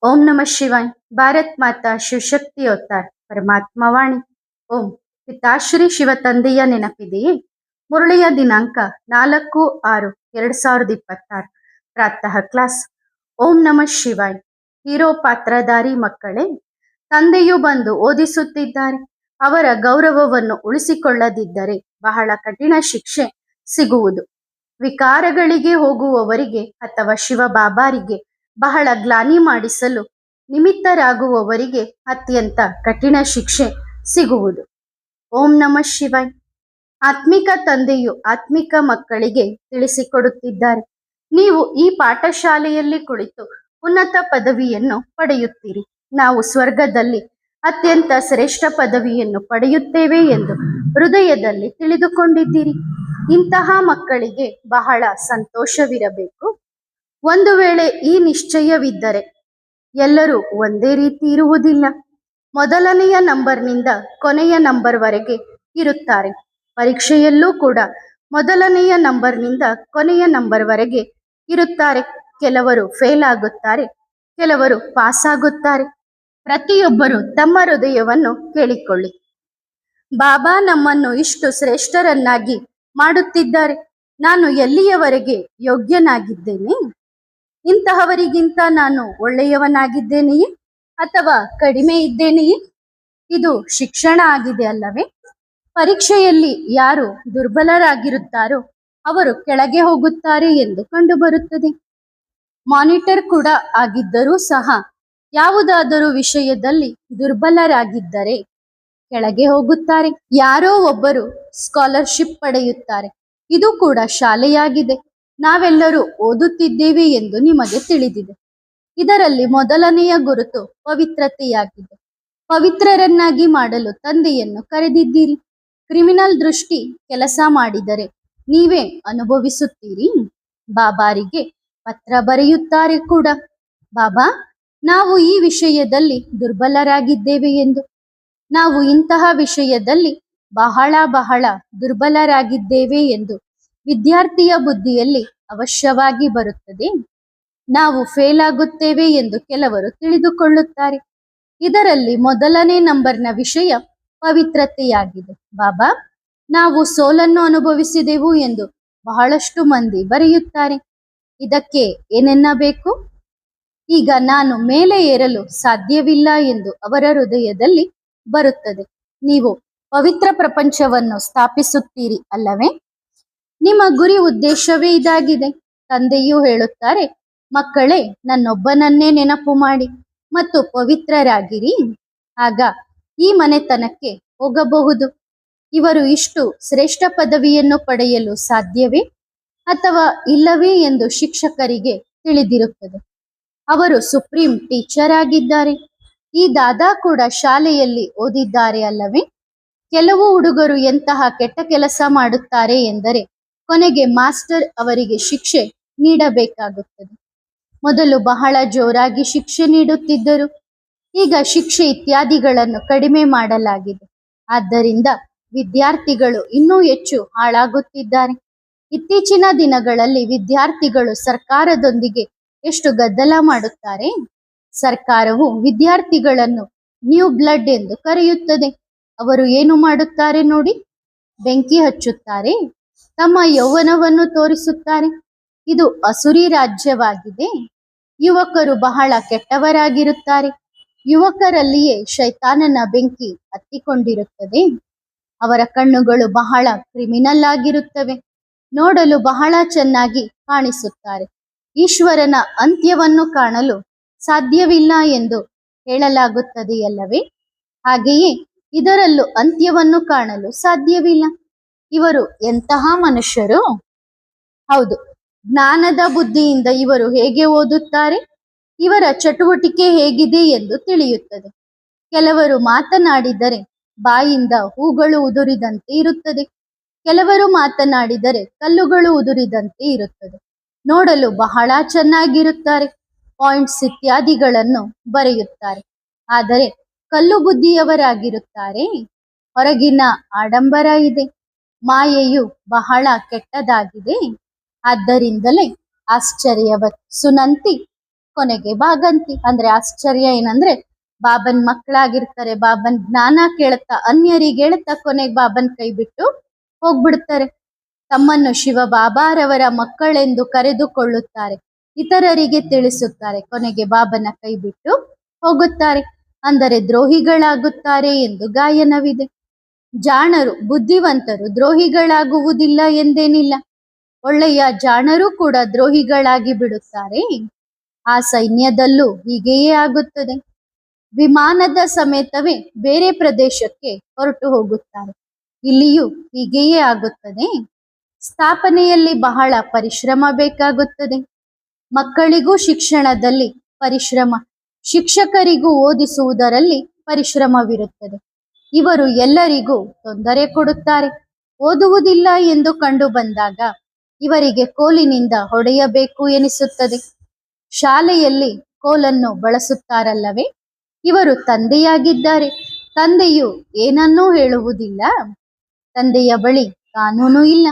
ओम नमः शिवाय। ಭಾರತ್ ಮಾತಾ ಶಿವಶಕ್ತಿ ಅವತಾರ್ ಪರಮಾತ್ಮ ವಾಣಿ. ಓಂ. ಪಿತಾಶ್ರೀ ಶಿವ ತಂದೆಯ ನೆನಪಿದೆಯೇ? ಮುರಳಿಯ ದಿನಾಂಕ 4/6/2026. ಪ್ರಾತಃ ಕ್ಲಾಸ್. ಓಂ ನಮಃ ಶಿವಾಯ್. ಹೀರೋ ಪಾತ್ರಧಾರಿ ಮಕ್ಕಳೇ, ತಂದೆಯು ಬಂದು ಓದಿಸುತ್ತಿದ್ದಾರೆ. ಅವರ ಗೌರವವನ್ನು ಉಳಿಸಿಕೊಳ್ಳದಿದ್ದರೆ ಬಹಳ ಕಠಿಣ ಶಿಕ್ಷೆ ಸಿಗುವುದು. ವಿಕಾರಗಳಿಗೆ ಹೋಗುವವರಿಗೆ ಅಥವಾ ಶಿವಬಾಬಾರಿಗೆ ಬಹಳ ಗ್ಲಾನಿ ಮಾಡಿಸಲು ನಿಮಿತ್ತರಾಗುವವರಿಗೆ ಅತ್ಯಂತ ಕಠಿಣ ಶಿಕ್ಷೆ ಸಿಗುವುದು. ಓಂ ನಮಃ ಶಿವಾಯ್. ಆತ್ಮಿಕ ತಂದೆಯು ಆತ್ಮಿಕ ಮಕ್ಕಳಿಗೆ ತಿಳಿಸಿಕೊಡುತ್ತಿದ್ದಾರೆ. ನೀವು ಈ ಪಾಠಶಾಲೆಯಲ್ಲಿ ಕುಳಿತು ಉನ್ನತ ಪದವಿಯನ್ನು ಪಡೆಯುತ್ತೀರಿ. ನಾವು ಸ್ವರ್ಗದಲ್ಲಿ ಅತ್ಯಂತ ಶ್ರೇಷ್ಠ ಪದವಿಯನ್ನು ಪಡೆಯುತ್ತೇವೆ ಎಂದು ಹೃದಯದಲ್ಲಿ ತಿಳಿದುಕೊಂಡಿದ್ದೀರಿ. ಇಂತಹ ಮಕ್ಕಳಿಗೆ ಬಹಳ ಸಂತೋಷವಿರಬೇಕು. ಒಂದು ವೇಳೆ ಈ ನಿಶ್ಚಯವಿದ್ದರೆ ಎಲ್ಲರೂ ಒಂದೇ ರೀತಿ ಇರುವುದಿಲ್ಲ. ಮೊದಲನೆಯ ನಂಬರ್ನಿಂದ ಕೊನೆಯ ನಂಬರ್ವರೆಗೆ ಇರುತ್ತಾರೆ. ಪರೀಕ್ಷೆಯಲ್ಲೂ ಕೂಡ ಮೊದಲನೆಯ ನಂಬರ್ನಿಂದ ಕೊನೆಯ ನಂಬರ್ವರೆಗೆ ಇರುತ್ತಾರೆ. ಕೆಲವರು ಫೇಲ್ ಆಗುತ್ತಾರೆ, ಕೆಲವರು ಪಾಸ್ ಆಗುತ್ತಾರೆ. ಪ್ರತಿಯೊಬ್ಬರು ತಮ್ಮ ಹೃದಯವನ್ನು ಕೇಳಿಕೊಳ್ಳಿ. ಬಾಬಾ ನಮ್ಮನ್ನು ಇಷ್ಟು ಶ್ರೇಷ್ಠರನ್ನಾಗಿ ಮಾಡುತ್ತಿದ್ದಾರೆ. ನಾನು ಎಲ್ಲಿಯವರೆಗೆ ಯೋಗ್ಯನಾಗಿದ್ದೇನೆ? ಇಂತಹವರಿಗಿಂತ ನಾನು ಒಳ್ಳೆಯವನಾಗಿದ್ದೇನೆಯೇ ಅಥವಾ ಕಡಿಮೆ ಇದ್ದೇನೆಯೇ? ಇದು ಶಿಕ್ಷಣ ಆಗಿದೆ ಅಲ್ಲವೇ? ಪರೀಕ್ಷೆಯಲ್ಲಿ ಯಾರು ದುರ್ಬಲರಾಗಿರುತ್ತಾರೋ ಅವರು ಕೆಳಗೆ ಹೋಗುತ್ತಾರೆ ಎಂದು ಕಂಡುಬರುತ್ತದೆ. ಮಾನಿಟರ್ ಕೂಡ ಆಗಿದ್ದರೂ ಸಹ ಯಾವುದಾದರೂ ವಿಷಯದಲ್ಲಿ ದುರ್ಬಲರಾಗಿದ್ದರೆ ಕೆಳಗೆ ಹೋಗುತ್ತಾರೆ. ಯಾರೋ ಒಬ್ಬರು ಸ್ಕಾಲರ್ಶಿಪ್ ಪಡೆಯುತ್ತಾರೆ. ಇದು ಕೂಡ ಶಾಲೆಯಾಗಿದೆ. ನಾವೆಲ್ಲರೂ ಓದುತ್ತಿದ್ದೇವೆ ಎಂದು ನಿಮಗೆ ತಿಳಿದಿದೆ. ಇದರಲ್ಲಿ ಮೊದಲನೆಯ ಗುರುತು ಪವಿತ್ರತೆಯಾಗಿದೆ. ಪವಿತ್ರರನ್ನಾಗಿ ಮಾಡಲು ತಂದೆಯನ್ನು ಕರೆದಿದ್ದೀರಿ. ಕ್ರಿಮಿನಲ್ ದೃಷ್ಟಿ ಕೆಲಸ ಮಾಡಿದರೆ ನೀವೇ ಅನುಭವಿಸುತ್ತೀರಿ. ಬಾಬಾರಿಗೆ ಪತ್ರ ಬರೆಯುತ್ತಾರೆ ಕೂಡ. ಬಾಬಾ, ನಾವು ಈ ವಿಷಯದಲ್ಲಿ ದುರ್ಬಲರಾಗಿದ್ದೇವೆ ಎಂದು. ನಾವು ಇಂತಹ ವಿಷಯದಲ್ಲಿ ಬಹಳ ದುರ್ಬಲರಾಗಿದ್ದೇವೆ ಎಂದು ವಿದ್ಯಾರ್ಥಿಯ ಬುದ್ಧಿಯಲ್ಲಿ ಅವಶ್ಯವಾಗಿ ಬರುತ್ತದೆ. ನಾವು ಫೇಲ್ ಆಗುತ್ತೇವೆ ಎಂದು ಕೆಲವರು ತಿಳಿದುಕೊಳ್ಳುತ್ತಾರೆ. ಇದರಲ್ಲಿ ಮೊದಲನೇ ನಂಬರ್ನ ವಿಷಯ ಪವಿತ್ರತೆಯಾಗಿದೆ. ಬಾಬಾ, ನಾವು ಸೋಲನ್ನು ಅನುಭವಿಸಿದೆವು ಎಂದು ಬಹಳಷ್ಟು ಮಂದಿ ಬರೆಯುತ್ತಾರೆ. ಇದಕ್ಕೆ ಏನೆನ್ನಬೇಕು? ಈಗ ನಾನು ಮೇಲೆ ಏರಲು ಸಾಧ್ಯವಿಲ್ಲ ಎಂದು ಅವರ ಹೃದಯದಲ್ಲಿ ಬರುತ್ತದೆ. ನೀವು ಪವಿತ್ರ ಪ್ರಪಂಚವನ್ನು ಸ್ಥಾಪಿಸುತ್ತೀರಿ ಅಲ್ಲವೇ? ನಿಮ್ಮ ಗುರಿ ಉದ್ದೇಶವೇ ಇದಾಗಿದೆ. ತಂದೆಯೂ ಹೇಳುತ್ತಾರೆ, ಮಕ್ಕಳೇ, ನನ್ನೊಬ್ಬನನ್ನೇ ನೆನಪು ಮಾಡಿ ಮತ್ತು ಪವಿತ್ರರಾಗಿರಿ. ಆಗ ಈ ಮನೆತನಕ್ಕೆ ಹೋಗಬಹುದು. ಇವರು ಇಷ್ಟು ಶ್ರೇಷ್ಠ ಪದವಿಯನ್ನು ಪಡೆಯಲು ಸಾಧ್ಯವೇ ಅಥವಾ ಇಲ್ಲವೇ ಎಂದು ಶಿಕ್ಷಕರಿಗೆ ತಿಳಿದಿರುತ್ತದೆ. ಅವರು ಸುಪ್ರೀಂ ಟೀಚರ್ ಆಗಿದ್ದಾರೆ. ಈ ದಾದಾ ಕೂಡ ಶಾಲೆಯಲ್ಲಿ ಓದಿದ್ದಾರೆ ಅಲ್ಲವೇ? ಕೆಲವು ಹುಡುಗರು ಎಂತಹ ಕೆಟ್ಟ ಕೆಲಸ ಮಾಡುತ್ತಾರೆ ಎಂದರೆ ಕೊನೆಗೆ ಮಾಸ್ಟರ್ ಅವರಿಗೆ ಶಿಕ್ಷೆ ನೀಡಬೇಕಾಗುತ್ತದೆ. ಮೊದಲು ಬಹಳ ಜೋರಾಗಿ ಶಿಕ್ಷೆ ನೀಡುತ್ತಿದ್ದರು. ಈಗ ಶಿಕ್ಷೆ ಇತ್ಯಾದಿಗಳನ್ನು ಕಡಿಮೆ ಮಾಡಲಾಗಿದೆ. ಆದ್ದರಿಂದ ವಿದ್ಯಾರ್ಥಿಗಳು ಇನ್ನೂ ಹೆಚ್ಚು ಹಾಳಾಗುತ್ತಿದ್ದಾರೆ. ಇತ್ತೀಚಿನ ದಿನಗಳಲ್ಲಿ ವಿದ್ಯಾರ್ಥಿಗಳು ಸರ್ಕಾರದೊಂದಿಗೆ ಎಷ್ಟು ಗದ್ದಲ ಮಾಡುತ್ತಾರೆ. ಸರ್ಕಾರವು ವಿದ್ಯಾರ್ಥಿಗಳನ್ನು ನ್ಯೂ ಬ್ಲಡ್ ಎಂದು ಕರೆಯುತ್ತದೆ. ಅವರು ಏನು ಮಾಡುತ್ತಾರೆ ನೋಡಿ? ಬೆಂಕಿ ಹಚ್ಚುತ್ತಾರೆ, ತಮ್ಮ ಯೌವನವನ್ನು ತೋರಿಸುತ್ತಾರೆ. ಇದು ಅಸುರಿ ರಾಜ್ಯವಾಗಿದೆ. ಯುವಕರು ಬಹಳ ಕೆಟ್ಟವರಾಗಿರುತ್ತಾರೆ. ಯುವಕರಲ್ಲಿಯೇ ಶೈತಾನನ ಬೆಂಕಿ ಹತ್ತಿಕೊಂಡಿರುತ್ತದೆ. ಅವರ ಕಣ್ಣುಗಳು ಬಹಳ ಕ್ರಿಮಿನಲ್ ಆಗಿರುತ್ತವೆ. ನೋಡಲು ಬಹಳ ಚೆನ್ನಾಗಿ ಕಾಣಿಸುತ್ತಾರೆ. ಈಶ್ವರನ ಅಂತ್ಯವನ್ನು ಕಾಣಲು ಸಾಧ್ಯವಿಲ್ಲ ಎಂದು ಹೇಳಲಾಗುತ್ತದೆಯಲ್ಲವೇ? ಹಾಗೆಯೇ ಇದರಲ್ಲೂ ಅಂತ್ಯವನ್ನು ಕಾಣಲು ಸಾಧ್ಯವಿಲ್ಲ. ಇವರು ಎಂತಹ ಮನುಷ್ಯರು? ಹೌದು, ಜ್ಞಾನದ ಬುದ್ಧಿಯಿಂದ ಇವರು ಹೇಗೆ ಓದುತ್ತಾರೆ, ಇವರ ಚಟುವಟಿಕೆ ಹೇಗಿದೆ ಎಂದು ತಿಳಿಯುತ್ತದೆ. ಕೆಲವರು ಮಾತನಾಡಿದರೆ ಬಾಯಿಂದ ಹೂಗಳು ಉದುರಿದಂತೆ ಇರುತ್ತದೆ. ಕೆಲವರು ಮಾತನಾಡಿದರೆ ಕಲ್ಲುಗಳು ಉದುರಿದಂತೆ ಇರುತ್ತದೆ. ನೋಡಲು ಬಹಳ ಚೆನ್ನಾಗಿರುತ್ತಾರೆ. ಪಾಯಿಂಟ್ಸ್ ಇತ್ಯಾದಿಗಳನ್ನು ಬರೆಯುತ್ತಾರೆ. ಆದರೆ ಕಲ್ಲು ಬುದ್ಧಿಯವರಾಗಿರುತ್ತಾರೆ. ಹೊರಗಿನ ಆಡಂಬರ ಇದೆ. ಮಾಯೆಯು ಬಹಳ ಕೆಟ್ಟದಾಗಿದೆ. ಆದ್ದರಿಂದಲೇ ಆಶ್ಚರ್ಯವತ್ ಸುನಂತಿ ಕೊನೆಗೆ ಭಾಗಂತಿ. ಅಂದ್ರೆ ಆಶ್ಚರ್ಯ ಏನಂದ್ರೆ ಬಾಬನ್ ಮಕ್ಕಳಾಗಿರ್ತಾರೆ, ಬಾಬನ್ ಜ್ಞಾನ ಕೇಳುತ್ತಾ ಅನ್ಯರಿಗೆ ಹೇಳುತ್ತಾ ಕೊನೆಗೆ ಬಾಬನ್ ಕೈ ಬಿಟ್ಟು ಹೋಗ್ಬಿಡ್ತಾರೆ. ತಮ್ಮನ್ನು ಶಿವ ಬಾಬಾರವರ ಮಕ್ಕಳೆಂದು ಕರೆದುಕೊಳ್ಳುತ್ತಾರೆ, ಇತರರಿಗೆ ತಿಳಿಸುತ್ತಾರೆ, ಕೊನೆಗೆ ಬಾಬನ ಕೈ ಬಿಟ್ಟು ಹೋಗುತ್ತಾರೆ. ಅಂದರೆ ದ್ರೋಹಿಗಳಾಗುತ್ತಾರೆ ಎಂದು ಗಾಯನವಿದೆ. ಜಾಣರು ಬುದ್ಧಿವಂತರು ದ್ರೋಹಿಗಳಾಗುವುದಿಲ್ಲ ಎಂದೇನಿಲ್ಲ. ಒಳ್ಳೆಯ ಜಾಣರು ಕೂಡ ದ್ರೋಹಿಗಳಾಗಿ ಬಿಡುತ್ತಾರೆ. ಆ ಸೈನ್ಯದಲ್ಲೂ ಹೀಗೆಯೇ ಆಗುತ್ತದೆ. ವಿಮಾನದ ಸಮೇತವೇ ಬೇರೆ ಪ್ರದೇಶಕ್ಕೆ ಹೊರಟು ಹೋಗುತ್ತಾರೆ. ಇಲ್ಲಿಯೂ ಹೀಗೆಯೇ ಆಗುತ್ತದೆ. ಸ್ಥಾಪನೆಯಲ್ಲಿ ಬಹಳ ಪರಿಶ್ರಮ ಬೇಕಾಗುತ್ತದೆ. ಮಕ್ಕಳಿಗೂ ಶಿಕ್ಷಣದಲ್ಲಿ ಪರಿಶ್ರಮ, ಶಿಕ್ಷಕರಿಗೂ ಓದಿಸುವುದರಲ್ಲಿ ಪರಿಶ್ರಮವಿರುತ್ತದೆ. ಇವರು ಎಲ್ಲರಿಗೂ ತೊಂದರೆ ಕೊಡುತ್ತಾರೆ. ಓದುವುದಿಲ್ಲ ಎಂದು ಕಂಡು ಬಂದಾಗ ಇವರಿಗೆ ಕೋಲಿನಿಂದ ಹೊಡೆಯಬೇಕು ಎನಿಸುತ್ತದೆ. ಶಾಲೆಯಲ್ಲಿ ಕೋಲನ್ನು ಬಳಸುತ್ತಾರಲ್ಲವೇ, ಇವರು ತಂದೆಯಾಗಿದ್ದಾರೆ. ತಂದೆಯು ಏನನ್ನೂ ಹೇಳುವುದಿಲ್ಲ. ತಂದೆಯ ಬಳಿ ಕಾನೂನು ಇಲ್ಲ.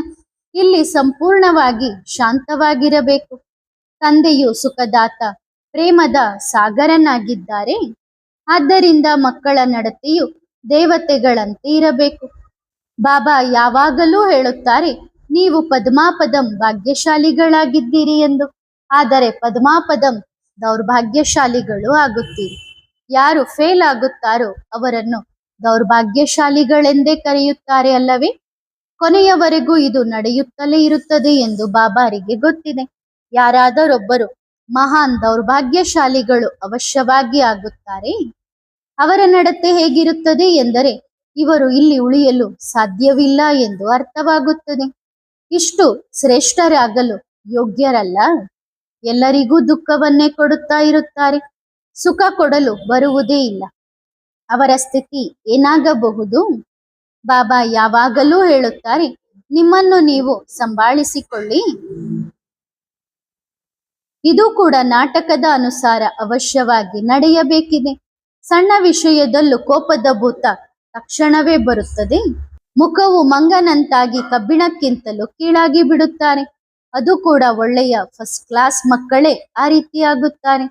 ಇಲ್ಲಿ ಸಂಪೂರ್ಣವಾಗಿ ಶಾಂತವಾಗಿರಬೇಕು. ತಂದೆಯು ಸುಖದಾತ, ಪ್ರೇಮದ ಸಾಗರನಾಗಿದ್ದಾರೆ. ಆದ್ದರಿಂದ ಮಕ್ಕಳ ನಡತೆಯು ದೇವತೆಗಳಂತೆ ಇರಬೇಕು. ಬಾಬಾ ಯಾವಾಗಲೂ ಹೇಳುತ್ತಾರೆ, ನೀವು ಪದ್ಮಾಪದಂ ಭಾಗ್ಯಶಾಲಿಗಳಾಗಿದ್ದೀರಿ ಎಂದು. ಆದರೆ ಪದ್ಮಾಪದಂ ದೌರ್ಭಾಗ್ಯಶಾಲಿಗಳು ಆಗುತ್ತೀರಿ. ಯಾರು ಫೇಲ್ ಆಗುತ್ತಾರೋ ಅವರನ್ನು ದೌರ್ಭಾಗ್ಯಶಾಲಿಗಳೆಂದೇ ಕರೆಯುತ್ತಾರೆ ಅಲ್ಲವೇ. ಕೊನೆಯವರೆಗೂ ಇದು ನಡೆಯುತ್ತಲೇ ಇರುತ್ತದೆ ಎಂದು ಬಾಬಾರಿಗೆ ಗೊತ್ತಿದೆ. ಯಾರಾದರೊಬ್ಬರು ಮಹಾನ್ ದೌರ್ಭಾಗ್ಯಶಾಲಿಗಳು ಅವಶ್ಯವಾಗಿ ಆಗುತ್ತಾರೆ. ಅವರ ನಡತೆ ಹೇಗಿರುತ್ತದೆ ಎಂದರೆ ಇವರು ಇಲ್ಲಿ ಉಳಿಯಲು ಸಾಧ್ಯವಿಲ್ಲ ಎಂದು ಅರ್ಥವಾಗುತ್ತದೆ. ಇಷ್ಟು ಶ್ರೇಷ್ಠರಾಗಲು ಯೋಗ್ಯರಲ್ಲ. ಎಲ್ಲರಿಗೂ ದುಃಖವನ್ನೇ ಕೊಡುತ್ತಾ ಇರುತ್ತಾರೆ. ಸುಖ ಕೊಡಲು ಬರುವುದೇ ಇಲ್ಲ. ಅವರ ಸ್ಥಿತಿ ಏನಾಗಬಹುದು? ಬಾಬಾ ಯಾವಾಗಲೂ ಹೇಳುತ್ತಾರೆ, ನಿಮ್ಮನ್ನು ನೀವು ಸಂಭಾಳಿಸಿಕೊಳ್ಳಿ. ಇದು ಕೂಡ ನಾಟಕದ ಅನುಸಾರ ಅವಶ್ಯವಾಗಿ ನಡೆಯಬೇಕಿದೆ. ಸಣ್ಣ ವಿಷಯದಲ್ಲೂ ಕೋಪದ ಭೂತ ತಕ್ಷಣವೇ ಬರುತ್ತದೆ. ಮುಖವು ಮಂಗನಂತಾಗಿ ಕಬ್ಬಿಣಕ್ಕಿಂತಲೂ ಕೀಳಾಗಿ ಬಿಡುತ್ತಾರೆ. ಅದು ಕೂಡ ಒಳ್ಳೆಯ ಫಸ್ಟ್ ಕ್ಲಾಸ್ ಮಕ್ಕಳೇ ಆ ರೀತಿಯಾಗುತ್ತಾರೆ.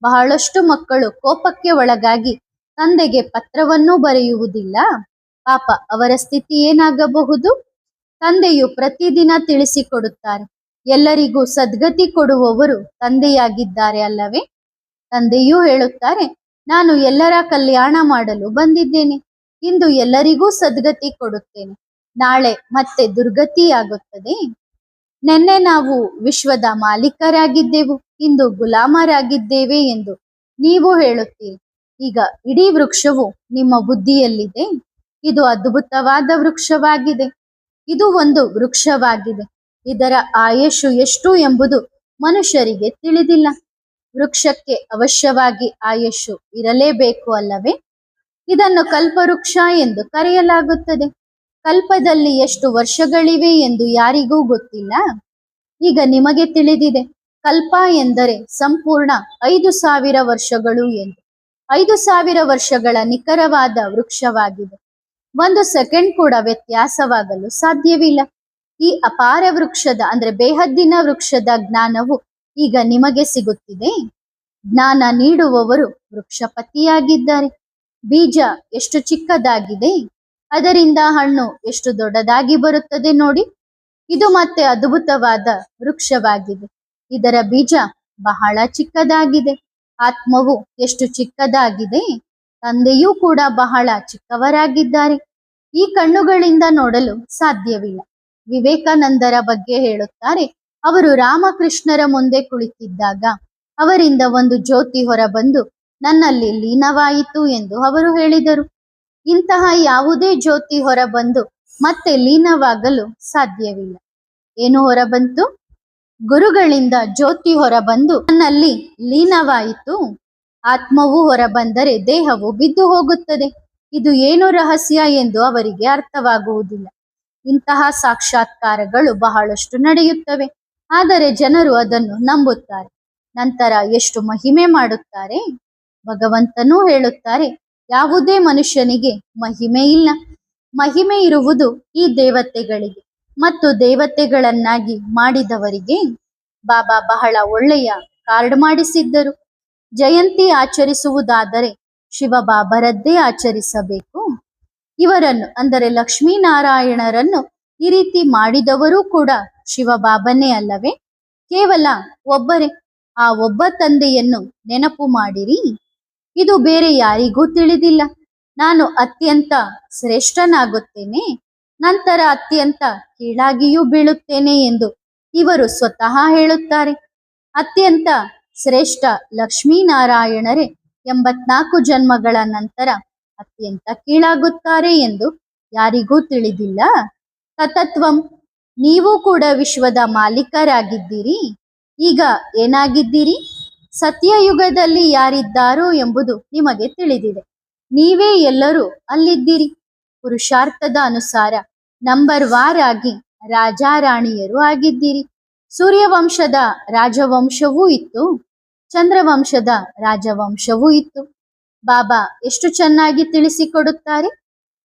ಬಹಳಷ್ಟು ಮಕ್ಕಳು ಕೋಪಕ್ಕೆ ಒಳಗಾಗಿ ತಂದೆಗೆ ಪತ್ರವನ್ನೂ ಬರೆಯುವುದಿಲ್ಲ. ಪಾಪ, ಅವರ ಸ್ಥಿತಿ ಏನಾಗಬಹುದು? ತಂದೆಯು ಪ್ರತಿದಿನ ತಿಳಿಸಿಕೊಡುತ್ತಾರೆ, ಎಲ್ಲರಿಗೂ ಸದ್ಗತಿ ಕೊಡುವವರು ತಂದೆಯಾಗಿದ್ದಾರೆ ಅಲ್ಲವೇ. ತಂದೆಯೂ ಹೇಳುತ್ತಾರೆ, ನಾನು ಎಲ್ಲರ ಕಲ್ಯಾಣ ಮಾಡಲು ಬಂದಿದ್ದೇನೆ. ಇಂದು ಎಲ್ಲರಿಗೂ ಸದ್ಗತಿ ಕೊಡುತ್ತೇನೆ, ನಾಳೆ ಮತ್ತೆ ದುರ್ಗತಿಯಾಗುತ್ತದೆ. ನಿನ್ನೆ ನಾವು ವಿಶ್ವದ ಮಾಲೀಕರಾಗಿದ್ದೆವು, ಇಂದು ಗುಲಾಮರಾಗಿದ್ದೇವೆ ಎಂದು ನೀವು ಹೇಳುತ್ತೀರಿ. ಈಗ ಇಡೀ ವೃಕ್ಷವು ನಿಮ್ಮ ಬುದ್ಧಿಯಲ್ಲಿದೆ. ಇದು ಅದ್ಭುತವಾದ ವೃಕ್ಷವಾಗಿದೆ. ಇದು ಒಂದು ವೃಕ್ಷವಾಗಿದೆ. ಇದರ ಆಯುಷು ಎಷ್ಟು ಎಂಬುದು ಮನುಷ್ಯರಿಗೆ ತಿಳಿದಿಲ್ಲ. ವೃಕ್ಷಕ್ಕೆ ಅವಶ್ಯವಾಗಿ ಆಯುಷು ಇರಲೇಬೇಕು ಅಲ್ಲವೇ. ಇದನ್ನು ಕಲ್ಪವೃಕ್ಷ ಎಂದು ಕರೆಯಲಾಗುತ್ತದೆ. ಕಲ್ಪದಲ್ಲಿ ಎಷ್ಟು ವರ್ಷಗಳಿವೆ ಎಂದು ಯಾರಿಗೂ ಗೊತ್ತಿಲ್ಲ. ಈಗ ನಿಮಗೆ ತಿಳಿದಿದೆ, ಕಲ್ಪ ಎಂದರೆ ಸಂಪೂರ್ಣ 5,000 ವರ್ಷಗಳು ಎಂದು. 5,000 ವರ್ಷಗಳ ನಿಖರವಾದ ವೃಕ್ಷವಾಗಿದೆ. 1 ಸೆಕೆಂಡ್ ಕೂಡ ವ್ಯತ್ಯಾಸವಾಗಲು ಸಾಧ್ಯವಿಲ್ಲ. ಈ ಅಪಾರ ವೃಕ್ಷದ ಅಂದ್ರೆ ಬೇಹದ್ದಿನ ವೃಕ್ಷದ ಜ್ಞಾನವು ಈಗ ನಿಮಗೆ ಸಿಗುತ್ತಿದೆ. ಜ್ಞಾನ ನೀಡುವವರು ವೃಕ್ಷಪತಿಯಾಗಿದ್ದಾರೆ. ಬೀಜ ಎಷ್ಟು ಚಿಕ್ಕದಾಗಿದೆ, ಅದರಿಂದ ಹಣ್ಣು ಎಷ್ಟು ದೊಡ್ಡದಾಗಿ ಬರುತ್ತದೆ ನೋಡಿ. ಇದು ಮತ್ತೆ ಅದ್ಭುತವಾದ ವೃಕ್ಷವಾಗಿದೆ. ಇದರ ಬೀಜ ಬಹಳ ಚಿಕ್ಕದಾಗಿದೆ. ಆತ್ಮವು ಎಷ್ಟು ಚಿಕ್ಕದಾಗಿದೆ. ತಂದೆಯೂ ಕೂಡ ಬಹಳ ಚಿಕ್ಕವರಾಗಿದ್ದಾರೆ. ಈ ಕಣ್ಣುಗಳಿಂದ ನೋಡಲು ಸಾಧ್ಯವಿಲ್ಲ. ವಿವೇಕಾನಂದರ ಬಗ್ಗೆ ಹೇಳುತ್ತಾರೆ, ಅವರು ರಾಮಕೃಷ್ಣರ ಮುಂದೆ ಕುಳಿತಿದ್ದಾಗ ಅವರಿಂದ ಒಂದು ಜ್ಯೋತಿ ಹೊರಬಂದು ನನ್ನಲ್ಲಿ ಲೀನವಾಯಿತು ಎಂದು ಅವರು ಹೇಳಿದರು. ಇಂತಹ ಯಾವುದೇ ಜ್ಯೋತಿ ಹೊರಬಂದು ಮತ್ತೆ ಲೀನವಾಗಲು ಸಾಧ್ಯವಿಲ್ಲ. ಏನು ಹೊರಬಂತು? ಗುರುಗಳಿಂದ ಜ್ಯೋತಿ ಹೊರಬಂದು ನನ್ನಲ್ಲಿ ಲೀನವಾಯಿತು. ಆತ್ಮವು ಹೊರಬಂದರೆ ದೇಹವು ಬಿದ್ದು ಹೋಗುತ್ತದೆ. ಇದು ಏನು ರಹಸ್ಯ ಎಂದು ಅವರಿಗೆ ಅರ್ಥವಾಗುವುದಿಲ್ಲ. ಇಂತಹ ಸಾಕ್ಷಾತ್ಕಾರಗಳು ಬಹಳಷ್ಟು ನಡೆಯುತ್ತವೆ, ಆದರೆ ಜನರು ಅದನ್ನು ನಂಬುತ್ತಾರೆ. ನಂತರ ಎಷ್ಟು ಮಹಿಮೆ ಮಾಡುತ್ತಾರೆ. ಭಗವಂತನೂ ಹೇಳುತ್ತಾರೆ, ಯಾವುದೇ ಮನುಷ್ಯನಿಗೆ ಮಹಿಮೆ ಇಲ್ಲ. ಮಹಿಮೆ ಇರುವುದು ಈ ದೇವತೆಗಳಿಗೆ ಮತ್ತು ದೇವತೆಗಳನ್ನಾಗಿ ಮಾಡಿದವರಿಗೆ. ಬಾಬಾ ಬಹಳ ಒಳ್ಳೆಯ ಕಾರ್ಡ್ ಮಾಡಿಸಿದ್ದರು. ಜಯಂತಿ ಆಚರಿಸುವುದಾದರೆ ಶಿವಬಾಬರದ್ದೇ ಆಚರಿಸಬೇಕು. ಇವರನ್ನು ಅಂದರೆ ಲಕ್ಷ್ಮೀನಾರಾಯಣರನ್ನು ಈ ರೀತಿ ಮಾಡಿದವರೂ ಕೂಡ ಶಿವಬಾಬನೇ ಅಲ್ಲವೇ? ಕೇವಲ ಒಬ್ಬರೇ. ಆ ಒಬ್ಬ ತಂದೆಯನ್ನು ನೆನಪು ಮಾಡಿರಿ. ಇದು ಬೇರೆ ಯಾರಿಗೂ ತಿಳಿದಿಲ್ಲ. ನಾನು ಅತ್ಯಂತ ಶ್ರೇಷ್ಠನಾಗುತ್ತೇನೆ, ನಂತರ ಅತ್ಯಂತ ಕೀಳಾಗಿಯೂ ಬೀಳುತ್ತೇನೆ ಎಂದು ಇವರು ಸ್ವತಃ ಹೇಳುತ್ತಾರೆ. ಅತ್ಯಂತ ಶ್ರೇಷ್ಠ ಲಕ್ಷ್ಮೀನಾರಾಯಣರೇ 84 ಜನ್ಮಗಳ ನಂತರ ಅತ್ಯಂತ ಕೀಳಾಗುತ್ತಾರೆ ಎಂದು ಯಾರಿಗೂ ತಿಳಿದಿಲ್ಲ. ತತತ್ವಂ. ನೀವು ಕೂಡ ವಿಶ್ವದ ಮಾಲೀಕರಾಗಿದ್ದೀರಿ. ಈಗ ಏನಾಗಿದ್ದೀರಿ? ಸತ್ಯಯುಗದಲ್ಲಿ ಯಾರಿದ್ದಾರೋ ಎಂಬುದು ನಿಮಗೆ ತಿಳಿದಿದೆ. ನೀವೇ ಎಲ್ಲರೂ ಅಲ್ಲಿದ್ದೀರಿ. ಪುರುಷಾರ್ಥದ ಅನುಸಾರ ನಂಬರ್ ವಾರ್ ಆಗಿ ರಾಜಾರಾಣಿಯರು ಆಗಿದ್ದೀರಿ. ಸೂರ್ಯವಂಶದ ರಾಜವಂಶವೂ ಇತ್ತು, ಚಂದ್ರವಂಶದ ರಾಜವಂಶವೂ ಇತ್ತು. ಬಾಬಾ ಎಷ್ಟು ಚೆನ್ನಾಗಿ ತಿಳಿಸಿಕೊಡುತ್ತಾರೆ.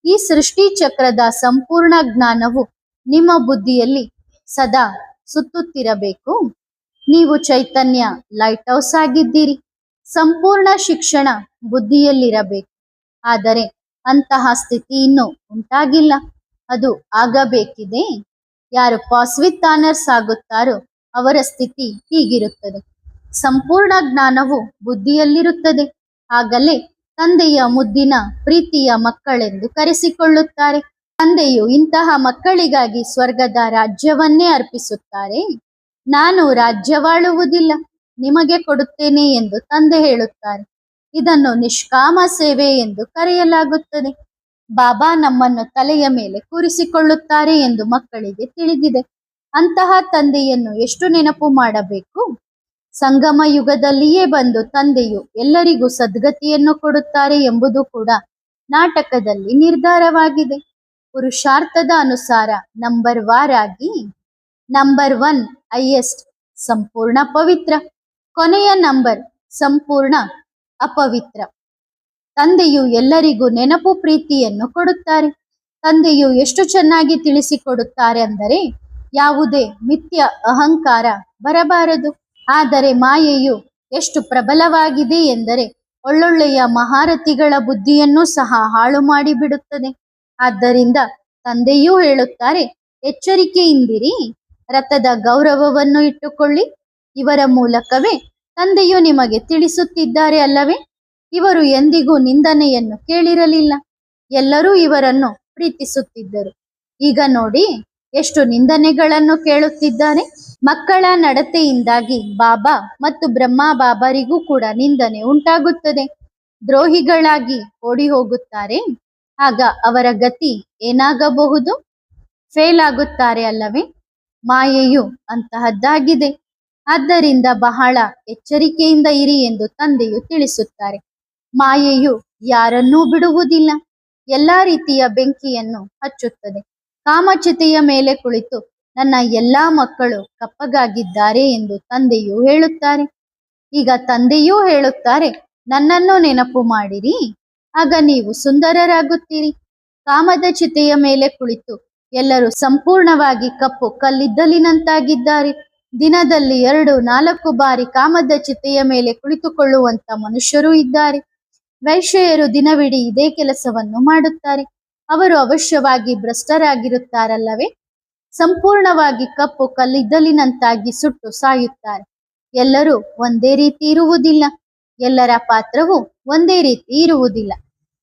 ಈ ಸೃಷ್ಟಿ ಚಕ್ರದ ಸಂಪೂರ್ಣ ಜ್ಞಾನವು ನಿಮ್ಮ ಬುದ್ಧಿಯಲ್ಲಿ ಸದಾ ಸುತ್ತುತ್ತಿರಬೇಕು. ನೀವು ಚೈತನ್ಯ ಲೈಟ್ ಹೌಸ್ ಆಗಿದ್ದೀರಿ. ಸಂಪೂರ್ಣ ಶಿಕ್ಷಣ ಬುದ್ಧಿಯಲ್ಲಿರಬೇಕು. ಆದರೆ ಅಂತಹ ಸ್ಥಿತಿ ಇನ್ನೂ ಉಂಟಾಗಿಲ್ಲ. ಅದು ಆಗಬೇಕಿದೆ. ಯಾರು ಪಾಸ್ ವಿತ್ ಆನರ್ಸ್ ಆಗುತ್ತಾರೋ ಅವರ ಸ್ಥಿತಿ ಹೀಗಿರುತ್ತದೆ. ಸಂಪೂರ್ಣ ಜ್ಞಾನವು ಬುದ್ಧಿಯಲ್ಲಿರುತ್ತದೆ. ಆಗಲೇ ತಂದೆಯ ಮುದ್ದಿನ ಪ್ರೀತಿಯ ಮಕ್ಕಳೆಂದು ಕರೆಸಿಕೊಳ್ಳುತ್ತಾರೆ. ತಂದೆಯು ಇಂತಹ ಮಕ್ಕಳಿಗಾಗಿ ಸ್ವರ್ಗದ ರಾಜ್ಯವನ್ನೇ ಅರ್ಪಿಸುತ್ತಾರೆ. ನಾನು ರಾಜ್ಯವಾಳುವುದಿಲ್ಲ, ನಿಮಗೆ ಕೊಡುತ್ತೇನೆ ಎಂದು ತಂದೆ ಹೇಳುತ್ತಾರೆ. ಇದನ್ನು ನಿಷ್ಕಾಮ ಸೇವೆ ಎಂದು ಕರೆಯಲಾಗುತ್ತದೆ. ಬಾಬಾ ನಮ್ಮನ್ನು ತಲೆಯ ಮೇಲೆ ಕೂರಿಸಿಕೊಳ್ಳುತ್ತಾರೆ ಎಂದು ಮಕ್ಕಳಿಗೆ ತಿಳಿದಿದೆ. ಅಂತಹ ತಂದೆಯನ್ನು ಎಷ್ಟು ನೆನಪು ಮಾಡಬೇಕು? ಸಂಗಮ ಯುಗದಲ್ಲಿಯೇ ಬಂದು ತಂದೆಯು ಎಲ್ಲರಿಗೂ ಸದ್ಗತಿಯನ್ನು ಕೊಡುತ್ತಾರೆ ಎಂಬುದು ಕೂಡ ನಾಟಕದಲ್ಲಿ ನಿರ್ಧಾರವಾಗಿದೆ. ಪುರುಷಾರ್ಥದ ಅನುಸಾರ ನಂಬರ್ ವಾರ್ ಆಗಿ ನಂಬರ್ 1 ಹೈಯೆಸ್ಟ್ ಸಂಪೂರ್ಣ ಪವಿತ್ರ, ಕೊನೆಯ ನಂಬರ್ ಸಂಪೂರ್ಣ ಅಪವಿತ್ರ. ತಂದೆಯು ಎಲ್ಲರಿಗೂ ನೆನಪು ಪ್ರೀತಿಯನ್ನು ಕೊಡುತ್ತಾರೆ. ತಂದೆಯು ಎಷ್ಟು ಚೆನ್ನಾಗಿ ತಿಳಿಸಿಕೊಡುತ್ತಾರೆ ಅಂದರೆ ಯಾವುದೇ ಮಿಥ್ಯ ಅಹಂಕಾರ ಬರಬಾರದು. ಆದರೆ ಮಾಯೆಯು ಎಷ್ಟು ಪ್ರಬಲವಾಗಿದೆ ಎಂದರೆ ಒಳ್ಳೊಳ್ಳೆಯ ಮಹಾರಥಿಗಳ ಬುದ್ಧಿಯನ್ನು ಸಹ ಹಾಳು ಮಾಡಿಬಿಡುತ್ತದೆ. ಆದ್ದರಿಂದ ತಂದೆಯೂ ಹೇಳುತ್ತಾರೆ, ಎಚ್ಚರಿಕೆಯಿಂದಿರಿ, ರಥದ ಗೌರವವನ್ನು ಇಟ್ಟುಕೊಳ್ಳಿ. ಇವರ ಮೂಲಕವೇ ತಂದೆಯು ನಿಮಗೆ ತಿಳಿಸುತ್ತಿದ್ದಾರೆ ಅಲ್ಲವೇ? ಇವರು ಎಂದಿಗೂ ನಿಂದನೆಯನ್ನು ಕೇಳಿರಲಿಲ್ಲ. ಎಲ್ಲರೂ ಇವರನ್ನು ಪ್ರೀತಿಸುತ್ತಿದ್ದರು. ಈಗ ನೋಡಿ ಎಷ್ಟು ನಿಂದನೆಗಳನ್ನು ಕೇಳುತ್ತಿದ್ದಾರೆ. ಮಕ್ಕಳ ನಡತೆಯಿಂದಾಗಿ ಬಾಬಾ ಮತ್ತು ಬ್ರಹ್ಮ ಬಾಬರಿಗೂ ಕೂಡ ನಿಂದನೆ ಉಂಟಾಗುತ್ತದೆ. ದ್ರೋಹಿಗಳಾಗಿ ಓಡಿ ಹೋಗುತ್ತಾರೆ. ಆಗ ಅವರ ಗತಿ ಏನಾಗಬಹುದು? ಫೇಲ್ ಆಗುತ್ತಾರೆ ಅಲ್ಲವೇ? ಮಾಯೆಯು ಅಂತಹದ್ದಾಗಿದೆ. ಆದ್ದರಿಂದ ಬಹಳ ಎಚ್ಚರಿಕೆಯಿಂದ ಇರಿ ಎಂದು ತಂದೆಯು ತಿಳಿಸುತ್ತಾರೆ. ಮಾಯೆಯು ಯಾರನ್ನೂ ಬಿಡುವುದಿಲ್ಲ. ಎಲ್ಲಾ ರೀತಿಯ ಬೆಂಕಿಯನ್ನು ಹಚ್ಚುತ್ತದೆ. ಕಾಮಚಿತೆಯ ಮೇಲೆ ಕುಳಿತು ನನ್ನ ಎಲ್ಲಾ ಮಕ್ಕಳು ಕಪ್ಪಗಾಗಿದ್ದಾರೆ ಎಂದು ತಂದೆಯು ಹೇಳುತ್ತಾರೆ. ಈಗ ತಂದೆಯೂ ಹೇಳುತ್ತಾರೆ, ನನ್ನನ್ನು ನೆನಪು ಮಾಡಿರಿ, ಆಗ ನೀವು ಸುಂದರರಾಗುತ್ತೀರಿ. ಕಾಮದ ಚಿತೆಯ ಮೇಲೆ ಕುಳಿತು ಎಲ್ಲರೂ ಸಂಪೂರ್ಣವಾಗಿ ಕಪ್ಪು ಕಲ್ಲಿದ್ದಲಿನಂತಾಗಿದ್ದಾರೆ. ದಿನದಲ್ಲಿ 2-4 ಬಾರಿ ಕಾಮದ ಚಿತೆಯ ಮೇಲೆ ಕುಳಿತುಕೊಳ್ಳುವಂತ ಮನುಷ್ಯರು ಇದ್ದಾರೆ. ವೈಶ್ಯರು ದಿನವಿಡೀ ಇದೇ ಕೆಲಸವನ್ನು ಮಾಡುತ್ತಾರೆ. ಅವರು ಅವಶ್ಯವಾಗಿ ಭ್ರಷ್ಟರಾಗಿರುತ್ತಾರಲ್ಲವೇ? ಸಂಪೂರ್ಣವಾಗಿ ಕಪ್ಪು ಕಲ್ಲಿದ್ದಲಿನಂತಾಗಿ ಸುಟ್ಟು ಸಾಯುತ್ತಾರೆ. ಎಲ್ಲರೂ ಒಂದೇ ರೀತಿ ಇರುವುದಿಲ್ಲ. ಎಲ್ಲರ ಪಾತ್ರವು ಒಂದೇ ರೀತಿ ಇರುವುದಿಲ್ಲ.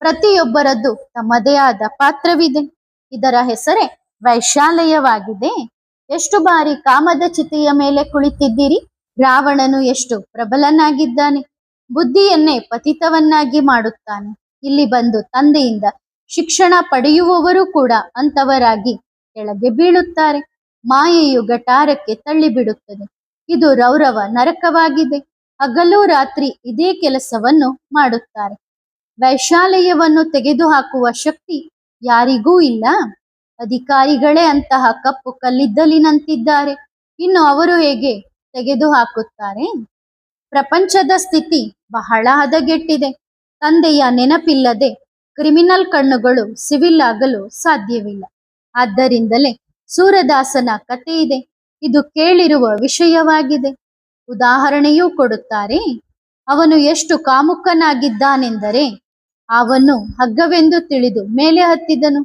ಪ್ರತಿಯೊಬ್ಬರದ್ದು ತಮ್ಮದೇ ಆದ ಪಾತ್ರವಿದೆ. ಇದರ ಹೆಸರೇ ವೈಶಾಲಯವಾಗಿದೆ. ಎಷ್ಟು ಬಾರಿ ಕಾಮದ ಚಿತೆಯ ಮೇಲೆ ಕುಳಿತಿದ್ದೀರಿ? ರಾವಣನು ಎಷ್ಟು ಪ್ರಬಲನಾಗಿದ್ದಾನೆ. ಬುದ್ಧಿಯನ್ನೇ ಪತಿತವನ್ನಾಗಿ ಮಾಡುತ್ತಾನೆ. ಇಲ್ಲಿ ಬಂದು ತಂದೆಯಿಂದ ಶಿಕ್ಷಣ ಪಡೆಯುವವರು ಕೂಡ ಅಂತವರಾಗಿ ಕೆಳಗೆ ಬೀಳುತ್ತಾರೆ. ಮಾಯೆಯು ಗಟಾರಕ್ಕೆ ತಳ್ಳಿಬಿಡುತ್ತದೆ. ಇದು ರೌರವ ನರಕವಾಗಿದೆ. ಹಗಲು ರಾತ್ರಿ ಇದೇ ಕೆಲಸವನ್ನು ಮಾಡುತ್ತಾರೆ. ವೈಶಾಲಯವನ್ನು ತೆಗೆದುಹಾಕುವ ಶಕ್ತಿ ಯಾರಿಗೂ ಇಲ್ಲ. ಅಧಿಕಾರಿಗಳೇ ಅಂತಹ ಕಪ್ಪು ಕಲ್ಲಿದ್ದಲಿನಂತಿದ್ದಾರೆ. ಇನ್ನು ಅವರು ಹೇಗೆ ತೆಗೆದುಹಾಕುತ್ತಾರೆ? ಪ್ರಪಂಚದ ಸ್ಥಿತಿ ಬಹಳ ಹದಗೆಟ್ಟಿದೆ. ತಂದೆಯ ನೆನಪಿಲ್ಲದೆ ಕ್ರಿಮಿನಲ್ ಕಣ್ಣುಗಳು ಸಿವಿಲ್ ಆಗಲು ಸಾಧ್ಯವಿಲ್ಲ. ಆದ್ದರಿಂದಲೇ ಸೂರದಾಸನ ಕಥೆ ಇದೆ. ಇದು ಕೇಳಿರುವ ವಿಷಯವಾಗಿದೆ. ಉದಾಹರಣೆಯೂ ಕೊಡುತ್ತಾರೆ. ಅವನು ಎಷ್ಟು ಕಾಮುಕನಾಗಿದ್ದಾನೆಂದರೆ ಹಾವನ್ನು ಹಗ್ಗವೆಂದು ತಿಳಿದು ಮೇಲೆ ಹತ್ತಿದನು.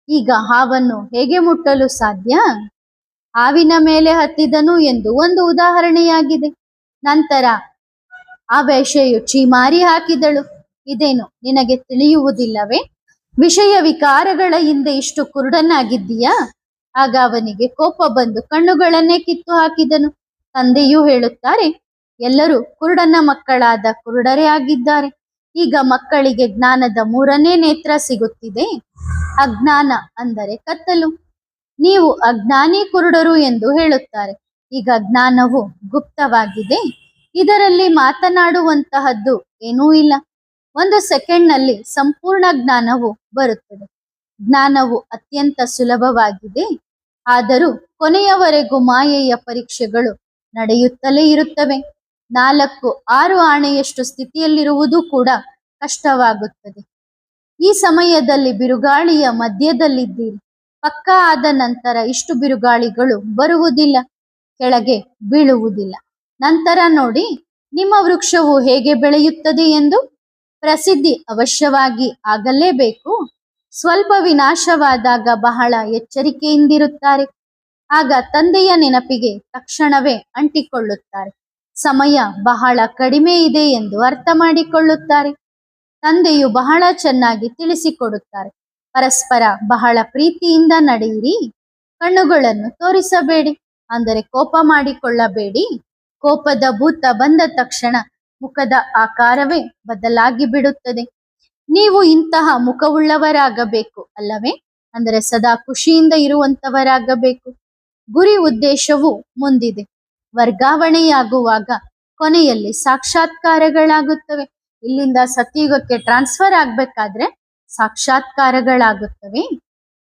ಈಗ ಹಾವನ್ನು ಹೇಗೆ ಮುಟ್ಟಲು ಸಾಧ್ಯ? ಹಾವಿನ ಮೇಲೆ ಹತ್ತಿದನು ಎಂದು ಒಂದು ಉದಾಹರಣೆಯಾಗಿದೆ. ನಂತರ ಆ ವೇಶ್ಯೆಯು ಚೀಮಾರಿ ಹಾಕಿದಳು. ಇದೇನು ನಿನಗೆ ತಿಳಿಯುವುದಿಲ್ಲವೇ? ವಿಷಯ ವಿಕಾರಗಳ ಹಿಂದೆ ಇಷ್ಟು ಕುರುಡನಾಗಿದ್ದೀಯಾ? ಆಗ ಅವನಿಗೆ ಕೋಪ ಬಂದು ಕಣ್ಣುಗಳನ್ನೇ ಕಿತ್ತು ಹಾಕಿದನು. ತಂದೆಯೂ ಹೇಳುತ್ತಾರೆ, ಎಲ್ಲರೂ ಕುರುಡನ ಮಕ್ಕಳಾದ ಕುರುಡರೇ ಆಗಿದ್ದಾರೆ. ಈಗ ಮಕ್ಕಳಿಗೆ ಜ್ಞಾನದ ಮೂರನೇ ನೇತ್ರ ಸಿಗುತ್ತಿದೆ. ಅಜ್ಞಾನ ಅಂದರೆ ಕತ್ತಲು. ನೀವು ಅಜ್ಞಾನಿ ಕುರುಡರು ಎಂದು ಹೇಳುತ್ತಾರೆ. ಈಗ ಜ್ಞಾನವು ಗುಪ್ತವಾಗಿದೆ. ಇದರಲ್ಲಿ ಮಾತನಾಡುವಂತಹದ್ದು ಏನೂ ಇಲ್ಲ. ಒಂದು ಸೆಕೆಂಡ್ನಲ್ಲಿ ಸಂಪೂರ್ಣ ಜ್ಞಾನವು ಬರುತ್ತದೆ. ಜ್ಞಾನವು ಅತ್ಯಂತ ಸುಲಭವಾಗಿದೆ. ಆದರೂ ಕೊನೆಯವರೆಗೂ ಮಾಯೆಯ ಪರೀಕ್ಷೆಗಳು ನಡೆಯುತ್ತಲೇ ಇರುತ್ತವೆ. 4-6 ಆಣೆಯಷ್ಟು ಸ್ಥಿತಿಯಲ್ಲಿರುವುದು ಕೂಡ ಕಷ್ಟವಾಗುತ್ತದೆ. ಈ ಸಮಯದಲ್ಲಿ ಬಿರುಗಾಳಿಯ ಮಧ್ಯದಲ್ಲಿದ್ದೀರಿ. ಪಕ್ಕ ಆದ ನಂತರ ಇಷ್ಟು ಬಿರುಗಾಳಿಗಳು ಬರುವುದಿಲ್ಲ, ಕೆಳಗೆ ಬೀಳುವುದಿಲ್ಲ. ನಂತರ ನೋಡಿ ನಿಮ್ಮ ವೃಕ್ಷವು ಹೇಗೆ ಬೆಳೆಯುತ್ತದೆ ಎಂದು. ಪ್ರಸಿದ್ಧಿ ಅವಶ್ಯವಾಗಿ ಆಗಲೇಬೇಕು. ಸ್ವಲ್ಪ ವಿನಾಶವಾದಾಗ ಬಹಳ ಎಚ್ಚರಿಕೆಯಿಂದಿರುತ್ತಾರೆ. ಆಗ ತಂದೆಯ ನೆನಪಿಗೆ ತಕ್ಷಣವೇ ಅಂಟಿಕೊಳ್ಳುತ್ತಾರೆ. ಸಮಯ ಬಹಳ ಕಡಿಮೆ ಇದೆ ಎಂದು ಅರ್ಥ ಮಾಡಿಕೊಳ್ಳುತ್ತಾರೆ. ತಂದೆಯು ಬಹಳ ಚೆನ್ನಾಗಿ ತಿಳಿಸಿಕೊಡುತ್ತಾರೆ. ಪರಸ್ಪರ ಬಹಳ ಪ್ರೀತಿಯಿಂದ ನಡೆಯಿರಿ. ಕಣ್ಣುಗಳನ್ನು ತೋರಿಸಬೇಡಿ, ಅಂದರೆ ಕೋಪ ಮಾಡಿಕೊಳ್ಳಬೇಡಿ. ಕೋಪದ ಭೂತ ಬಂದ ತಕ್ಷಣ ಮುಖದ ಆಕಾರವೇ ಬದಲಾಗಿ ಬಿಡುತ್ತದೆ. ನೀವು ಇಂತಹ ಮುಖವುಳ್ಳವರಾಗಬೇಕು ಅಲ್ಲವೇ? ಅಂದರೆ ಸದಾ ಖುಷಿಯಿಂದ ಇರುವಂತವರಾಗಬೇಕು. ಗುರಿ ಉದ್ದೇಶವು ಮುಂದಿದೆ. ವರ್ಗಾವಣೆಯಾಗುವಾಗ ಕೊನೆಯಲ್ಲಿ ಸಾಕ್ಷಾತ್ಕಾರಗಳಾಗುತ್ತವೆ. ಇಲ್ಲಿಂದ ಸತ್ಯುಗಕ್ಕೆ ಟ್ರಾನ್ಸ್ಫರ್ ಆಗ್ಬೇಕಾದ್ರೆ ಸಾಕ್ಷಾತ್ಕಾರಗಳಾಗುತ್ತವೆ.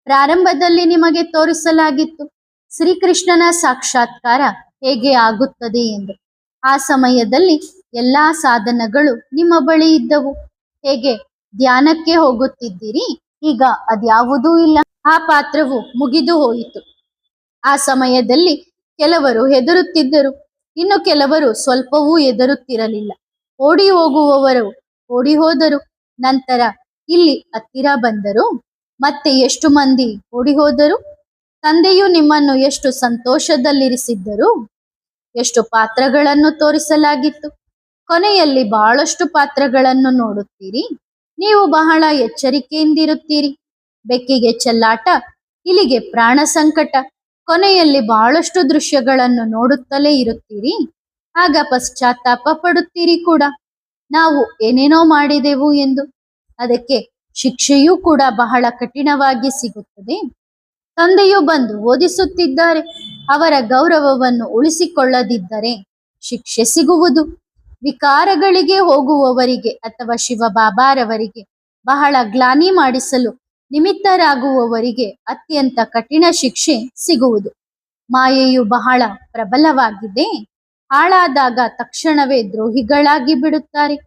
ಪ್ರಾರಂಭದಲ್ಲಿ ನಿಮಗೆ ತೋರಿಸಲಾಗಿತ್ತು ಶ್ರೀಕೃಷ್ಣನ ಸಾಕ್ಷಾತ್ಕಾರ ಹೇಗೆ ಆಗುತ್ತದೆ ಎಂದು. ಆ ಸಮಯದಲ್ಲಿ ಎಲ್ಲಾ ಸಾಧನಗಳು ನಿಮ್ಮ ಬಳಿ ಇದ್ದವು. ಹೇಗೆ ಧ್ಯಾನಕ್ಕೆ ಹೋಗುತ್ತಿದ್ದೀರಿ, ಈಗ ಅದ್ಯಾವುದೂ ಇಲ್ಲ. ಆ ಪಾತ್ರವು ಮುಗಿದು ಹೋಯಿತು. ಆ ಸಮಯದಲ್ಲಿ ಕೆಲವರು ಹೆದರುತ್ತಿದ್ದರು, ಇನ್ನು ಕೆಲವರು ಸ್ವಲ್ಪವೂ ಹೆದರುತ್ತಿರಲಿಲ್ಲ. ಓಡಿ ಹೋಗುವವರು ಓಡಿ ಹೋದರು. ನಂತರ ಇಲ್ಲಿ ಹತ್ತಿರ ಬಂದರು. ಮತ್ತೆ ಎಷ್ಟು ಮಂದಿ ಓಡಿ ಹೋದರು. ತಂದೆಯು ನಿಮ್ಮನ್ನು ಎಷ್ಟು ಸಂತೋಷದಲ್ಲಿರಿಸಿದ್ದರು. ಎಷ್ಟು ಪಾತ್ರಗಳನ್ನು ತೋರಿಸಲಾಗಿತ್ತು. ಕೊನೆಯಲ್ಲಿ ಬಹಳಷ್ಟು ಪಾತ್ರಗಳನ್ನು ನೋಡುತ್ತೀರಿ. ನೀವು ಬಹಳ ಎಚ್ಚರಿಕೆಯಿಂದಿರುತ್ತೀರಿ. ಬೆಕ್ಕಿಗೆ ಚೆಲ್ಲಾಟ, ಇಲಿಗೆ ಪ್ರಾಣ ಸಂಕಟ. ಕೊನೆಯಲ್ಲಿ ಬಹಳಷ್ಟು ದೃಶ್ಯಗಳನ್ನು ನೋಡುತ್ತಲೇ ಇರುತ್ತೀರಿ. ಆಗ ಪಶ್ಚಾತ್ತಾಪ ಪಡುತ್ತೀರಿ ಕೂಡ, ನಾವು ಏನೇನೋ ಮಾಡಿದೆವು ಎಂದು. ಅದಕ್ಕೆ ಶಿಕ್ಷೆಯೂ ಕೂಡ ಬಹಳ ಕಠಿಣವಾಗಿ ಸಿಗುತ್ತದೆ. ತಂದೆಯು ಬಂದು ಓದಿಸುತ್ತಿದ್ದಾರೆ. ಅವರ ಗೌರವವನ್ನು ಉಳಿಸಿಕೊಳ್ಳದಿದ್ದರೆ ಶಿಕ್ಷೆ ಸಿಗುವುದು. ವಿಕಾರಗಳಿಗೆ ಹೋಗುವವರಿಗೆ ಅಥವಾ ಶಿವಬಾಬಾರವರಿಗೆ ಬಹಳ ಗ್ಲಾನಿ ಮಾಡಿಸಲು ನಿಮಿತ್ತರಾಗುವವರಿಗೆ ಅತ್ಯಂತ ಕಠಿಣ ಶಿಕ್ಷೆ ಸಿಗುವುದು. ಮಾಯೆಯು ಬಹಳ ಪ್ರಬಲವಾಗಿದೆ. ಹಾಳಾದಾಗ ತಕ್ಷಣವೇ ದ್ರೋಹಿಗಳಾಗಿ ಬಿಡುತ್ತಾರೆ.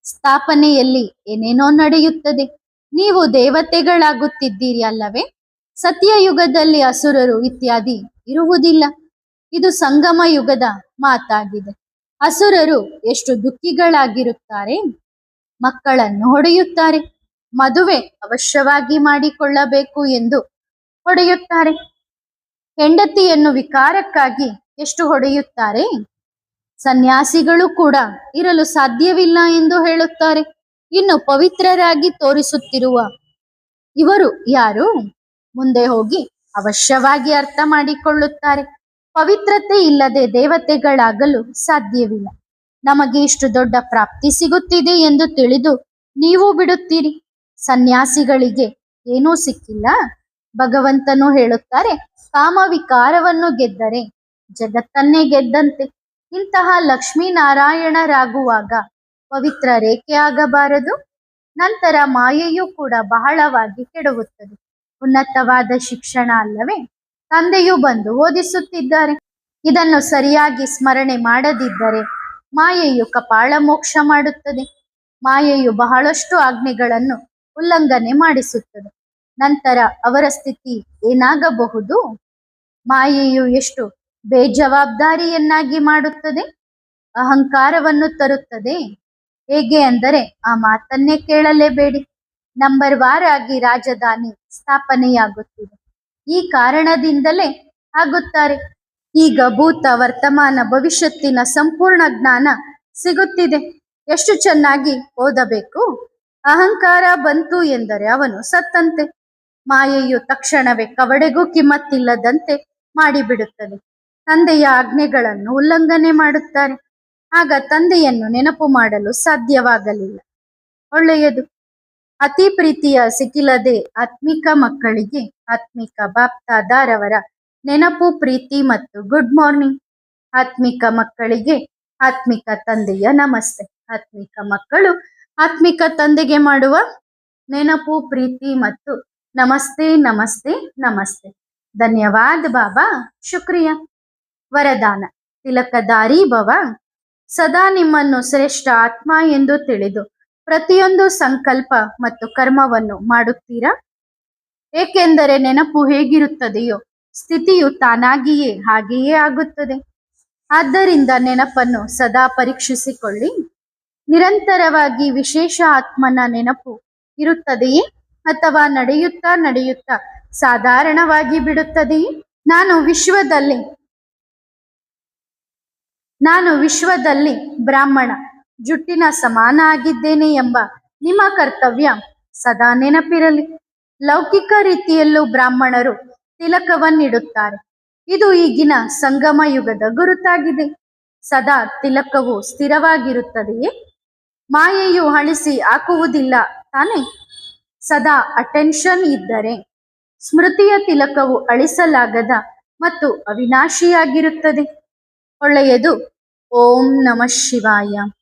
ಸ್ಥಾಪನೆಯಲ್ಲಿ ಏನೇನೋ ನಡೆಯುತ್ತದೆ. ನೀವು ದೇವತೆಗಳಾಗುತ್ತಿದ್ದೀರಿ ಅಲ್ಲವೇ? ಸತ್ಯಯುಗದಲ್ಲಿ ಅಸುರರು ಇತ್ಯಾದಿ ಇರುವುದಿಲ್ಲ. ಇದು ಸಂಗಮ ಯುಗದ ಮಾತಾಗಿದೆ. ಅಸುರರು ಎಷ್ಟು ದುಃಖಿಗಳಾಗಿರುತ್ತಾರೆ. ಮಕ್ಕಳನ್ನು ಹೊಡೆಯುತ್ತಾರೆ. ಮದುವೆ ಅವಶ್ಯವಾಗಿ ಮಾಡಿಕೊಳ್ಳಬೇಕು ಎಂದು ಹೊಡೆಯುತ್ತಾರೆ. ಹೆಂಡತಿಯನ್ನು ವಿಕಾರಕ್ಕಾಗಿ ಎಷ್ಟು ಹೊಡೆಯುತ್ತಾರೆ. ಸನ್ಯಾಸಿಗಳು ಕೂಡ ಇರಲು ಸಾಧ್ಯವಿಲ್ಲ ಎಂದು ಹೇಳುತ್ತಾರೆ. ಇನ್ನು ಪವಿತ್ರರಾಗಿ ತೋರಿಸುತ್ತಿರುವ ಇವರು ಯಾರು? ಮುಂದೆ ಹೋಗಿ ಅವಶ್ಯವಾಗಿ ಅರ್ಥ ಮಾಡಿಕೊಳ್ಳುತ್ತಾರೆ. ಪವಿತ್ರತೆ ಇಲ್ಲದೆ ದೇವತೆಗಳಾಗಲು ಸಾಧ್ಯವಿಲ್ಲ. ನಮಗೆ ಇಷ್ಟು ದೊಡ್ಡ ಪ್ರಾಪ್ತಿ ಸಿಗುತ್ತಿದೆ ಎಂದು ತಿಳಿದು ನೀವು ಬಿಡುತ್ತೀರಿ. ಸನ್ಯಾಸಿಗಳಿಗೆ ಏನೂ ಸಿಕ್ಕಿಲ್ಲ. ಭಗವಂತನು ಹೇಳುತ್ತಾರೆ, ಕಾಮ ವಿಕಾರವನ್ನು ಗೆದ್ದರೆ ಜಗತ್ತನ್ನೇ ಗೆದ್ದಂತೆ. ಇಂತಹ ಲಕ್ಷ್ಮೀನಾರಾಯಣರಾಗುವಾಗ ಪವಿತ್ರ ರೇಖೆ ಆಗಬಾರದು. ನಂತರ ಮಾಯೆಯೂ ಕೂಡ ಬಹಳವಾಗಿ ಕೆಡವುತ್ತದೆ. ಉನ್ನತವಾದ ಶಿಕ್ಷಣ ಅಲ್ಲವೇ? ತಂದೆಯು ಬಂದು ಓದಿಸುತ್ತಿದ್ದಾರೆ. ಇದನ್ನು ಸರಿಯಾಗಿ ಸ್ಮರಣೆ ಮಾಡದಿದ್ದರೆ ಮಾಯೆಯು ಕಪಾಳ ಮೋಕ್ಷ ಮಾಡುತ್ತದೆ. ಮಾಯೆಯು ಬಹಳಷ್ಟು ಆಜ್ಞೆಗಳನ್ನು ಉಲ್ಲಂಘನೆ ಮಾಡಿಸುತ್ತದೆ. ನಂತರ ಅವರ ಸ್ಥಿತಿ ಏನಾಗಬಹುದು? ಮಾಯೆಯು ಎಷ್ಟು ಬೇಜವಾಬ್ದಾರಿಯನ್ನಾಗಿ ಮಾಡುತ್ತದೆ. ಅಹಂಕಾರವನ್ನು ತರುತ್ತದೆ. ಹೇಗೆ ಅಂದರೆ ಆ ಮಾತನ್ನೇ ಕೇಳಲೇಬೇಡಿ. ನಂಬರ್ ವಾರ್ ಆಗಿ ರಾಜಧಾನಿ ಸ್ಥಾಪನೆಯಾಗುತ್ತಿದೆ. ಈ ಕಾರಣದಿಂದಲೇ ಆಗುತ್ತಾರೆ. ಈಗ ಭೂತ, ವರ್ತಮಾನ, ಭವಿಷ್ಯತ್ತಿನ ಸಂಪೂರ್ಣ ಜ್ಞಾನ ಸಿಗುತ್ತಿದೆ. ಎಷ್ಟು ಚೆನ್ನಾಗಿ ಓದಬೇಕು. ಅಹಂಕಾರ ಬಂತು ಎಂದರೆ ಅವನು ಸತ್ತಂತೆ. ಮಾಯೆಯು ತಕ್ಷಣವೇ ಕವಡೆಗೂ ಕಿಮ್ಮತ್ತಿಲ್ಲದಂತೆ ಮಾಡಿಬಿಡುತ್ತದೆ. ತಂದೆಯ ಆಜ್ಞೆಗಳನ್ನು ಉಲ್ಲಂಘನೆ ಮಾಡುತ್ತಾರೆ. ಆಗ ತಂದೆಯನ್ನು ನೆನಪು ಮಾಡಲು ಸಾಧ್ಯವಾಗಲಿಲ್ಲ. ಒಳ್ಳೆಯದು. ಅತಿ ಪ್ರೀತಿಯ ಸಿಕ್ಕಿಲ್ಲದೆ ಆತ್ಮಿಕ ಮಕ್ಕಳಿಗೆ ಆತ್ಮಿಕ ಬಾಪ್ತಾದಾರವರ ನೆನಪು, ಪ್ರೀತಿ ಮತ್ತು ಗುಡ್ ಮಾರ್ನಿಂಗ್. ಆತ್ಮಿಕ ಮಕ್ಕಳಿಗೆ ಆತ್ಮಿಕ ತಂದೆಯ ನಮಸ್ತೆ. ಆತ್ಮಿಕ ಮಕ್ಕಳು ಆತ್ಮಿಕ ತಂದೆಗೆ ಮಾಡುವ ನೆನಪು, ಪ್ರೀತಿ ಮತ್ತು ನಮಸ್ತೆ ನಮಸ್ತೆ ನಮಸ್ತೆ. ಧನ್ಯವಾದ ಬಾಬಾ, ಶುಕ್ರಿಯ. ವರದಾನ: ತಿಲಕಧಾರಿ ಭವ. ಸದಾ ನಿಮ್ಮನ್ನು ಶ್ರೇಷ್ಠ ಆತ್ಮ ಎಂದು ತಿಳಿದು ಪ್ರತಿಯೊಂದು ಸಂಕಲ್ಪ ಮತ್ತು ಕರ್ಮವನ್ನು ಮಾಡುತ್ತೀರಾ. ಏಕೆಂದರೆ ನೆನಪು ಹೇಗಿರುತ್ತದೆಯೋ ಸ್ಥಿತಿಯು ತಾನಾಗಿಯೇ ಹಾಗೆಯೇ ಆಗುತ್ತದೆ. ಆದ್ದರಿಂದ ನೆನಪನ್ನು ಸದಾ ಪರೀಕ್ಷಿಸಿಕೊಳ್ಳಿ. ನಿರಂತರವಾಗಿ ವಿಶೇಷ ಆತ್ಮನ ನೆನಪು ಇರುತ್ತದೆಯೇ ಅಥವಾ ನಡೆಯುತ್ತಾ ನಡೆಯುತ್ತಾ ಸಾಧಾರಣವಾಗಿ ಬಿಡುತ್ತದೆಯೇ? ನಾನು ವಿಶ್ವದಲ್ಲಿ ಬ್ರಾಹ್ಮಣ ಜುಟ್ಟಿನ ಸಮಾನ ಆಗಿದ್ದೇನೆ ಎಂಬ ನಿಮ್ಮ ಕರ್ತವ್ಯ ಸದಾ ನೆನಪಿರಲಿ. ಲೌಕಿಕ ರೀತಿಯಲ್ಲೂ ಬ್ರಾಹ್ಮಣರು ತಿಲಕವನ್ನಿಡುತ್ತಾರೆ. ಇದು ಈಗಿನ ಸಂಗಮ ಯುಗದ ಗುರುತಾಗಿದೆ. ಸದಾ ತಿಲಕವು ಸ್ಥಿರವಾಗಿರುತ್ತದೆಯೇ? ಮಾಯೆಯು ಅಳಿಸಿ ಹಾಕುವುದಿಲ್ಲ ತಾನೆ? ಸದಾ ಅಟೆನ್ಷನ್ ಇದ್ದರೆ ಸ್ಮೃತಿಯ ತಿಲಕವು ಅಳಿಸಲಾಗದ ಮತ್ತು ಅವಿನಾಶಿಯಾಗಿರುತ್ತದೆ. ಒಳ್ಳೆಯದು. ಓಂ ನಮಃ ಶಿವಾಯ.